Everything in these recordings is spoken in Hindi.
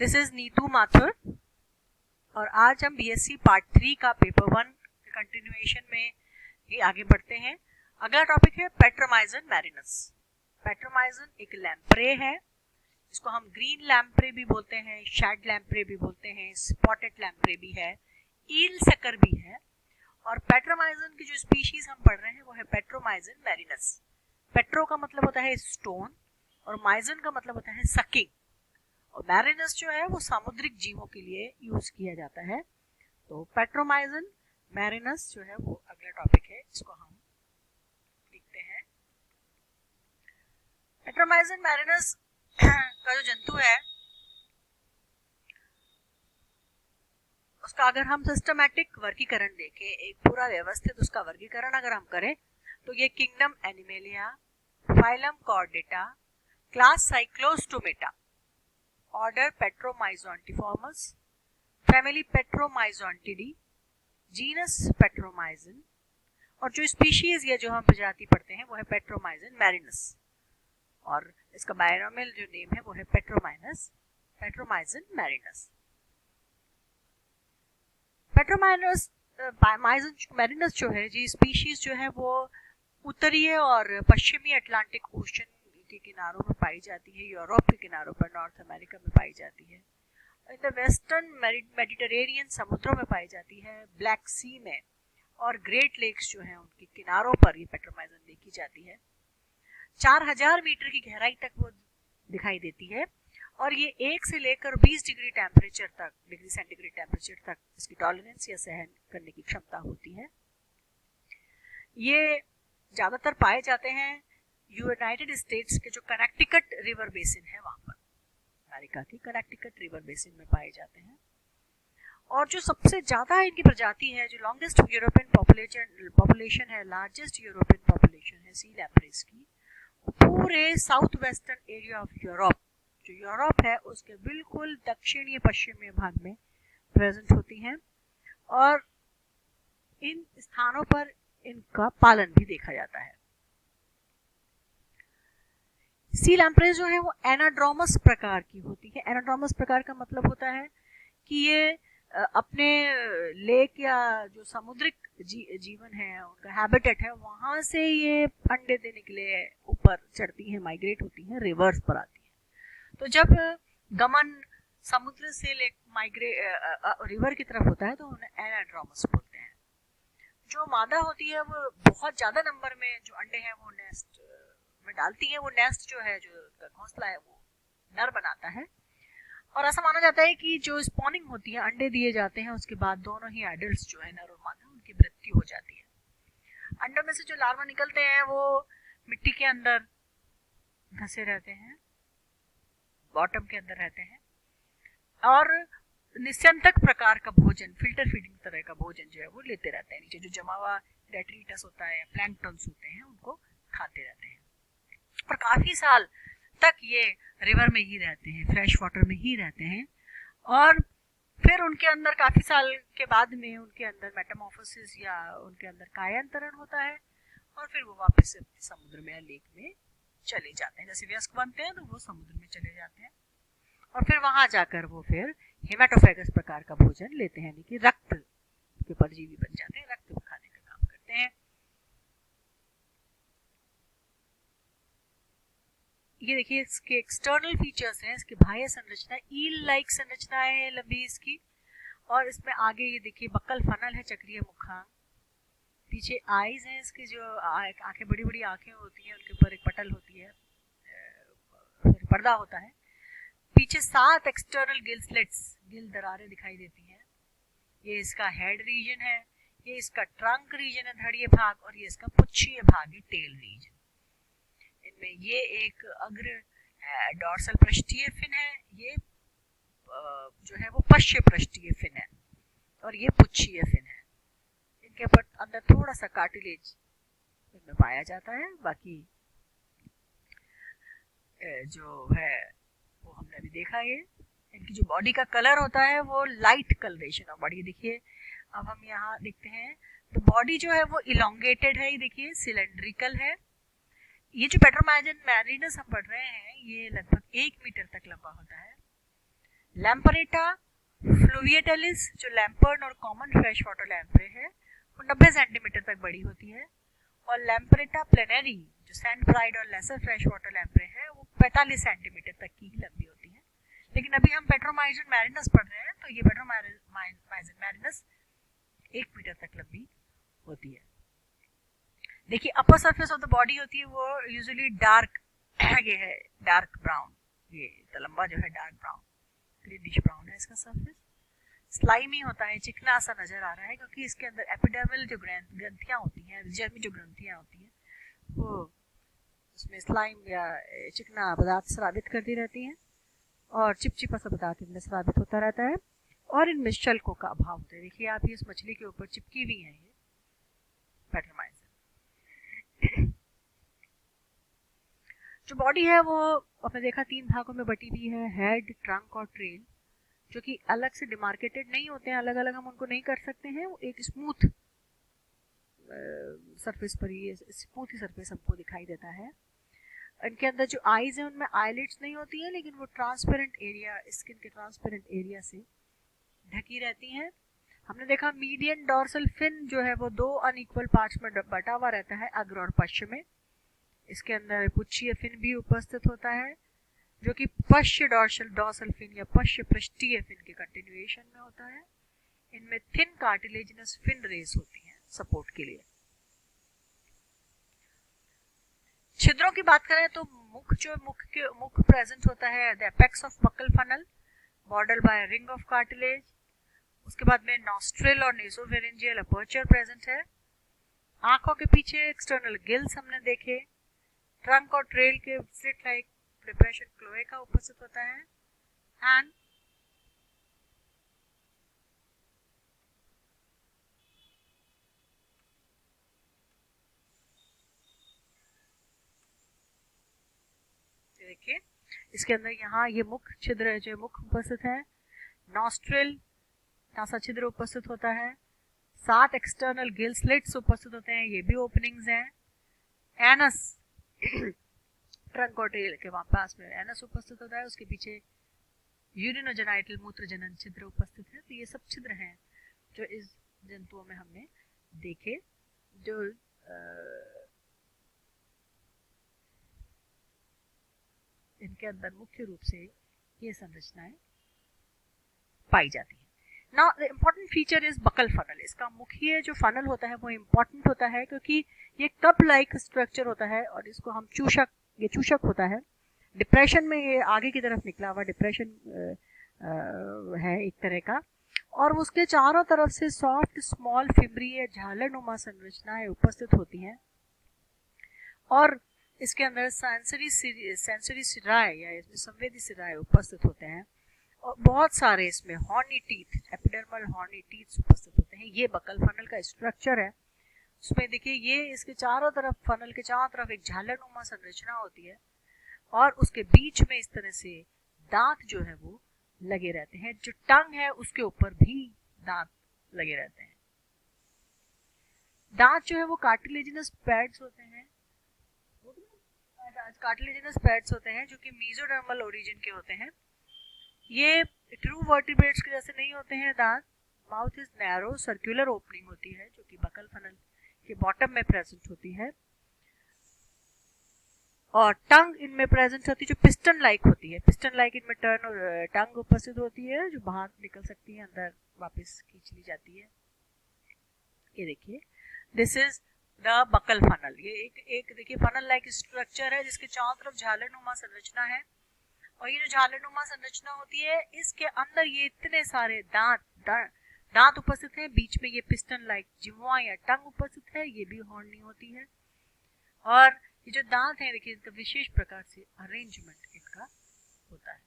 दिस इज नीतू माथुर और आज हम बीएससी पार्ट 3 का पेपर 1 कंटिन्यूएशन में ही आगे बढ़ते हैं। अगला टॉपिक है पेट्रोमाइजन मैरिनस। पेट्रोमाइजन एक लैम्प्रे है, जिसको हम ग्रीन लैम्प्रे भी बोलते हैं, शैड लैम्प्रे भी बोलते हैं, स्पॉटेड लैम्प्रे भी है, ईल सकर भी है। और पेट्रोमाइजन की जो स्पीशीज हम पढ़ रहे हैं वो है पेट्रोमाइजन मैरिनस। पेट्रो का मतलब होता है स्टोन और माइजन का मतलब होता है सकिंग, और मैरिनस जो है वो सामुद्रिक जीवों के लिए यूज किया जाता है। तो पेट्रोमाइजन मैरिनस जो है वो अगला टॉपिक है, जिसको हम देखते हैं। पेट्रोमाइजन मैरिनस का जो जंतु है उसका अगर हम सिस्टमैटिक वर्गीकरण देखें, एक पूरा व्यवस्थित उसका वर्गीकरण अगर हम करें, तो ये kingdom animalia, phylum chordata, class cyclostomata, order petromyzontiformes, family petromyzontidae, genus petromyzon, और जो स्पीशीज या जो हम प्रजाति पढ़ते हैं वो है पेट्रोमाइजन मैरिनस, और इसका बायोनॉमियल जो नेम है वो है पेट्रोमाइजन मैरिनस। पेट्रोमाइनस मैरिनस जो है जी स्पीशीज जो है वो उत्तरीय और पश्चिमी अटलांटिक ओशन के किनारों में पाई जाती है, यूरोप के किनारों पर, नॉर्थ अमेरिका में पाई जाती है, इन द वेस्टर्न मेडिटेरेनियन समुद्रों में पाई जाती है, ब्लैक सी में और ग्रेट लेक्स जो है उनके किनारों पर ये पेट्रोमाइजन देखी जाती है। 4000 मीटर की गहराई तक वो दिखाई देती है, और ये 1 से लेकर 20 डिग्री सेंटीग्रेड टेम्परेचर तक इसकी टॉलरेंस या सहन करने की क्षमता होती है। ये ज्यादातर पाए जाते हैं यूनाइटेड स्टेट्स के जो कनेक्टिकट रिवर बेसिन है वहां पर, अमेरिका की कनेक्टिकट रिवर बेसिन में पाए जाते हैं। और जो सबसे ज्यादा इनकी प्रजाति है, जो लॉन्गेस्ट यूरोपियन पॉपुलेशन है, लार्जेस्ट यूरोपियन पॉपुलेशन है सी लैम्प्रेस की, पूरे south western area of Europe, जो यूरोप है उसके बिल्कुल दक्षिणी पश्चिमी भाग में प्रेजेंट होती हैं, और इन स्थानों पर इनका पालन भी देखा जाता है। सी लैम्प्रेस जो है वो एनाड्रोमस प्रकार की होती है। एनाड्रोमस प्रकार का मतलब होता है कि ये अपने लेक या जो समुद्रिक जीवन है, उनका हैबिटेट है, वहां से ये अंडे देने के लिए ऊपर चढ़ती है, माइग्रेट होती है, रिवर्स पर आती है। तो जब गमन समुद्र से रिवर की तरफ होता है तो उन्हें एनाड्रोमस बोलते हैं। जो मादा होती है वो बहुत ज्यादा नंबर में जो अंडे हैं वो नेस्ट में डालती है। वो नेस्ट जो है, जो घोंसला है, वो नर बनाता है, और ऐसा माना जाता है कि जो स्पॉनिंग होती है, अंडे दिए जाते हैं, उसके बाद दोनों ही एडल्ट्स जो है, नर और मादा, उनकी मृत्यु हो जाती है। अंडों में से जो लार्वा निकलते हैं वो मिट्टी के अंदर धंसे रहते हैं, बॉटम के अंदर रहते हैं, और निस्यंतक प्रकार का भोजन, फिल्टर फीडिंग तरह का भोजन जो है वो लेते रहते हैं। नीचे जो जमा हुआ डेट्रिटस होता है, प्लैंक्टन्स होते हैं, उनको खाते रहते हैं, और काफी साल तक ये रिवर में ही रहते हैं, फ्रेश वाटर में ही रहते हैं। और फिर उनके अंदर काफी साल के बाद में उनके अंदर मेटामॉर्फोसिस या उनके अंदर कायांतरण होता है, और फिर वो वापस समुद्र में या लेक में चले जाते हैं। जैसे वयस्क बनते हैं तो वो समुद्र में चले जाते हैं, और फिर वहां जाकर वो फिर हेमाटोफेगस प्रकार का भोजन लेते हैं, यानी कि रक्त के परजीवी बन जाते हैं, रक्त खाने का काम करते हैं। ये देखिए इसके एक्सटर्नल फीचर्स हैं, इसकी बाह्य संरचना ईल लाइक संरचना है लंबी इसकी, और इसमें आगे ये देखिए बक्कल फनल है, चक्रीय मुखांग, पीछे आईज हैं इसकी, जो आंखें, बड़ी बड़ी आंखें होती हैं, उनके ऊपर एक पटल होती है, पर्दा होता है, पीछे 7 एक्सटर्नल गिल स्लिट्स, गिल दरारें दिखाई देती हैं। ये इसका हेड रीजन है, ये इसका ट्रंक रीजन है, धड़ीय भाग, और ये इसका पुच्छीय भाग है, टेल रीजन। इनमें ये एक अग्र डॉर्सल पृष्ठीय फिन है, ये जो है वो पश्च पृष्ठीय फिन है, और ये पुच्छीय फिन है। इनके ऊपर अंदर थोड़ा सा कार्टिलेज इनमें पाया जाता है, बाकी जो है वो हमने अभी देखा। ये इनकी जो बॉडी का कलर होता है वो लाइट कलरेशन ऑफ बॉडी। देखिए अब हम यहाँ देखते हैं तो बॉडी जो है वो इलोंगेटेड है, ये देखिए सिलेंड्रिकल है। ये जो पेट्रोमाइजन मैरिनस हम पढ़ रहे हैं ये लगभग 1 मीटर तक लंबा होता है। लैम्परेटा फ्लूविएटालिस जो लैम्पर्न और कॉमन फ्रेश वाटर लैम्प्रे है वो 90 सेंटीमीटर तक बड़ी होती है, और लैम्परेटा प्लेनेरी जो सैंड ब्राइड और लेसर फ्रेश वाटर लैम्प्रे है वो 45 सेंटीमीटर तक की ही लंबी होती है। लेकिन अभी हम पेट्रोमाइजन मैरिनस पढ़ रहे हैं, तो ये पेट्रोमाइजन मैरिनस 1 मीटर तक लंबी होती है। देखिए upper surface of the body होती है वो यूजुअली डार्क ये है डार्क ब्राउन, ये तलम्बा जो है डार्क ब्राउन ग्रीनिश ब्राउन है इसका सरफेस। स्लाइमी होता है, चिकना सा नजर आ रहा है क्योंकि इसके अंदर एपिडर्मल जो ग्रंथियां होती हैं, रिजर्मी जो ग्रंथियां होती हैं वो उसमें स्लाइम या चिकना पदार्थ स्रावित करती रहती हैं और चिपचिपा सा पदार्थ इनमें स्रावित होता रहता है और इनमें शल्कों का अभाव होता है। देखिए आप ये इस मछली के ऊपर चिपकी हुई है ये पेट्रोमाइजन। जो बॉडी है वो आपने देखा 3 भागों में बटी हुई है, हेड, ट्रंक और ट्रेल, जो कि अलग से डिमार्केटेड नहीं होते हैं, अलग अलग हम उनको नहीं कर सकते हैं, वो एक स्मूथ सरफेस पर ही स्मूथ ही सरफेस हमको दिखाई देता है। इनके अंदर जो आईज है उनमें आईलिड्स नहीं होती है, लेकिन वो ट्रांसपेरेंट एरिया, स्किन के ट्रांसपेरेंट एरिया से ढकी रहती हैं। हमने देखा मीडियन डॉर्सल फिन जो है वो 2 अनइक्वल पार्ट्स में बटा हुआ रहता है, अग्र और पश्च में। इसके अंदर पुच्छीय फिन भी उपस्थित होता है जो कि पश्च डॉर्सल फिन या पश्च पृष्ठीय फिन के कंटिन्यूएशन में होता है। इनमें थिन कार्टिलेजिनस फिन रेस होती हैं सपोर्ट के लिए। छिद्रों की बात करें तो मुख प्रेजेंट होता है the apex of buccal funnel border by ring of cartilage. उसके बाद में नॉस्ट्रिल और नेसोफेरेंजियल अपर्चर प्रेजेंट है। आंखों के पीछे एक्सटर्नल गिल्स हमने देखे। ट्रंक और ट्रेल के स्लिट लाइक प्रिपरेशन क्लोएका उपस्थित होता है। एंड देखिए इसके अंदर यहाँ ये मुख छिद्र जो मुख उपस्थित है, नॉस्ट्रिल नासा छिद्र उपस्थित होता है, 7 एक्सटर्नल गिल स्लिट्स उपस्थित होते हैं, ये भी ओपनिंग्स हैं। एनस ट्रंक और टेल के पास में एनस उपस्थित होता है, उसके पीछे यूरिनोजेनाइटल मूत्र जनन छिद्र उपस्थित है। तो ये सब छिद्र हैं जो इस जंतुओं में हमने देखे, जो इनके अंदर मुख्य रूप से ये संरचनाएं पाई जाती हैं। Now the important feature is buccal funnel. इसका मुख्य जो फनल होता है वो इम्पोर्टेंट होता है क्योंकि ये कप लाइक स्ट्रक्चर होता है और इसको हम ये चूषक होता है। डिप्रेशन में ये आगे की तरफ निकला हुआ डिप्रेशन है एक तरह का, और उसके चारों तरफ से सॉफ्ट स्मॉल फिब्री या झालरनुमा संरचनाएं उपस्थित होती हैं और इसके अंदर सेंसरी सिराए या इसमें संवेदी सिराए उपस्थित होते हैं और बहुत सारे इसमें horny teeth, epidermal horny teeth उपस्थित होते हैं। ये बकल फनल का स्ट्रक्चर है। उसमें देखिए ये इसके चारों तरफ, फनल के चारों तरफ एक झालरनुमा संरचना होती है और उसके बीच में इस तरह से दांत जो है वो लगे रहते हैं। जो टंग है उसके ऊपर भी दांत लगे रहते हैं। दांत जो है वो कार्टिलेजिनस पैड्स होते हैं, कार्टिलेजिनस पैड्स होते हैं जो कि मेसोडर्मल ओरिजिन के होते हैं। ये ट्रू वर्टिब्रेट्स के जैसे नहीं होते हैं दांत। Mouth is narrow, circular opening होती है जो कि बकल फनल के बॉटम में प्रेजेंट होती है, और टंग इनमें प्रेजेंट होती है जो पिस्टन लाइक होती है। पिस्टन लाइक इनमें टर्न और टंग उपस्थित होती है जो बाहर निकल सकती है, अंदर वापस खींच ली जाती है। ये देखिए this is the buckle funnel. ये एक देखिए फनल लाइक स्ट्रक्चर है जिसके चारों तरफ झालरनुमा संरचना है, और ये जो झालरनुमा संरचना होती है इसके अंदर ये इतने सारे दांत उपस्थित हैं। बीच में ये पिस्टन लाइक जिह्वा या टंग उपस्थित है, ये भी हॉर्नी होती है। और ये जो दांत है देखिए इनका विशेष प्रकार से अरेंजमेंट इनका होता है।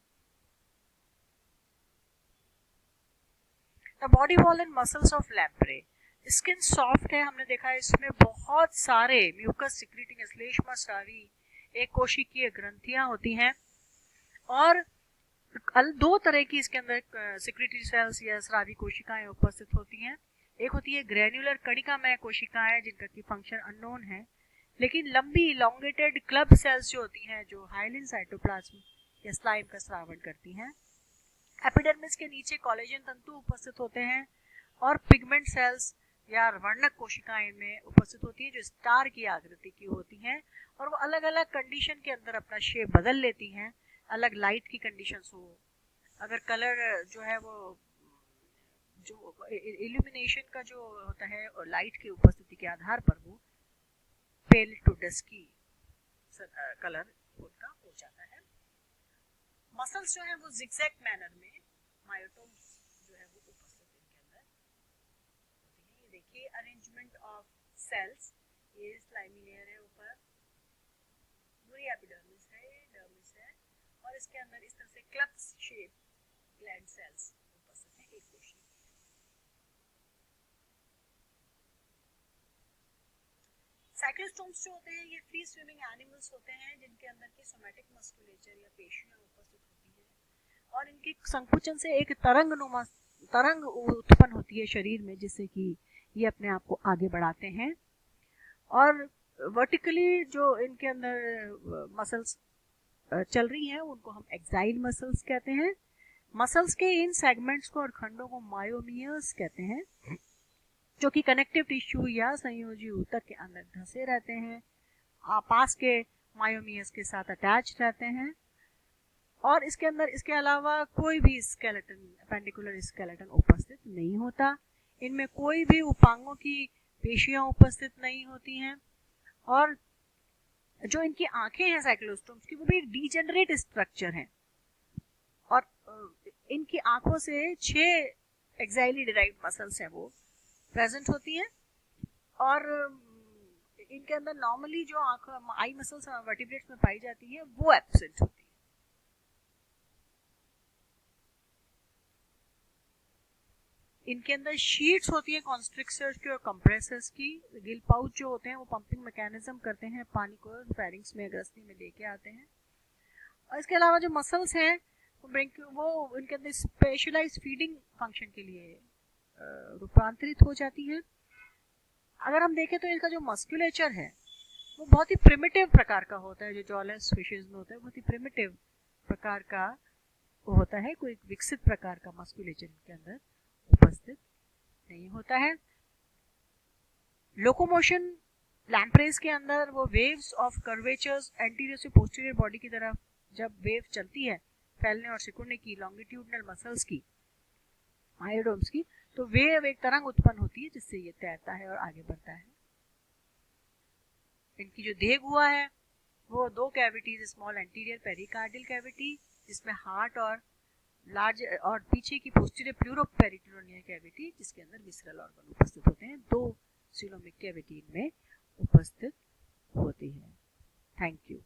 The body wall and muscles of lamprey. Skin soft है, हमने देखा है इसमें बहुत सारे म्यूकस सिक्रीटिंग श्लेष्मा स्रावी एक कोशिकीय ग्रंथियां होती हैं, और 2 तरह की इसके अंदर सिक्रीटरी सेल्स या स्रावी कोशिकाएं उपस्थित होती हैं। एक होती है ग्रैन्युलर कणिकामय कोशिकाएं जिनका की फंक्शन अननोन है, लेकिन लंबी इलोंगेटेड क्लब सेल्स जो होती हैं जो हाइलिन साइटोप्लाज्म या स्लाइम का स्रावण करती हैं। एपिडर्मिस के नीचे कोलेजन तंतु उपस्थित होते हैं और पिगमेंट सेल्स या वर्णक कोशिकाएं इनमें उपस्थित होती हैं जो स्टार की आकृति की होती हैं और वो अलग अलग कंडीशन के अंदर अपना शेप बदल लेती हैं, अलग लाइट की कंडीशंस हो, अगर कलर जो है वो जो इल्यूमिनेशन का जो होता है और लाइट की उपस्थिति के आधार पर वो पेल टू डस्की कलर उनका हो जाता है। मसल्स जो है वो जिगजैग मैनर में मायोटोम्स जो है वो उपस्थित इनके अंदर होती है। ये देखिए अरेंजमेंट ऑफ सेल्स, ये स्लाइमी लेयर है ऊपर, पूरी एपिडर्मिस है, डर्मिस है और इसके अंदर इस तरह से क्लब्स शेप ग्लैंड सेल्स उपस्थित है एक कोशिका। साइक्लोस्टोम्स जो होते हैं ये फ्री स्विमिंग एनिमल्स होते हैं जिनके अंदर की सोमैटिक मस्कुलेचर या पेशियां उपस्थित होती हैं और इनके संकुचन से एक तरंग उत्पन्न होती है शरीर में, जिससे कि ये अपने आप को आगे बढ़ाते हैं। और वर्टिकली जो इनके अंदर मसल्स चल रही हैं उनको हम एक्साइल मसल्स कहते हैं। मसल्स के इन सेगमेंट्स को और खंडों को मायोमियर्स कहते हैं जो कि कनेक्टिव टिश्यू या संयोजी ऊतक के अंदर धंसे रहते हैं, पास के मायोमियर्स के साथ अटैच रहते हैं और इसके अंदर इसके अलावा कोई भी स्केलेटन, पेंडिकुलर स्केलेटन उपस्थित नहीं होता। इनमें कोई भी उपांगों की पेशियां उपस्थित नहीं होती हैं और जो इनकी आंखें हैं साइक्लोस्टोम्स की वो भी एक डीजेनरेट स्ट्रक्चर है और इनकी आंखों से 6 एक्साइली डिराइव्ड मसल्स हैं वो प्रेजेंट होती है और इनके अंदर नॉर्मली जो आई मसल्स वर्टिब्रेट्स में पाई जाती है वो एब्सेंट होती है। इनके अंदर शीट्स होती है कॉन्स्ट्रिक्टर्स की और कंप्रेसर्स की। गिल पाउच जो होते हैं वो पंपिंग मैकेनिज्म करते हैं, पानी को फेरिंग्स में ग्रस्ती में लेके आते हैं। और इसके अलावा जो मसल्स हैं वो इनके अंदर स्पेशलाइज्ड फीडिंग फंक्शन के लिए रूपांतरित हो जाती है। अगर हम देखें तो इनका जो मस्कुलेचर है वो बहुत ही प्रिमिटिव प्रकार का होता है, जो जॉलेस फिशेस में होता है बहुत ही प्रिमिटिव प्रकार का होता है, कोई विकसित प्रकार का मस्कुलेचर इनके अंदर उपस्थित नहीं होता है। लोकोमोशन लैम्प्रेस के अंदर वो वेव्स ऑफ कर्वेचर्स एंटीरियर से पोस्टीरियर बॉडी की तरफ जब वेव चलती है फैलने और सिकुड़ने की लॉन्गिट्यूडनल मसल्स की, मायोडोम्स की, तो वेव एक तरंग उत्पन्न होती है जिससे ये तैरता है और आगे बढ़ता है। इनकी जो देह गुहा है वो 2 cavities, small anterior pericardial cavity जिसमें हार्ट और लार्ज और पीछे की पोस्टीरियर प्लूरोपेरिटोनियल कैविटी जिसके अंदर विसरल ऑर्गन उपस्थित होते हैं, 2 सीलोमिक कैविटी में उपस्थित होती है। Thank you.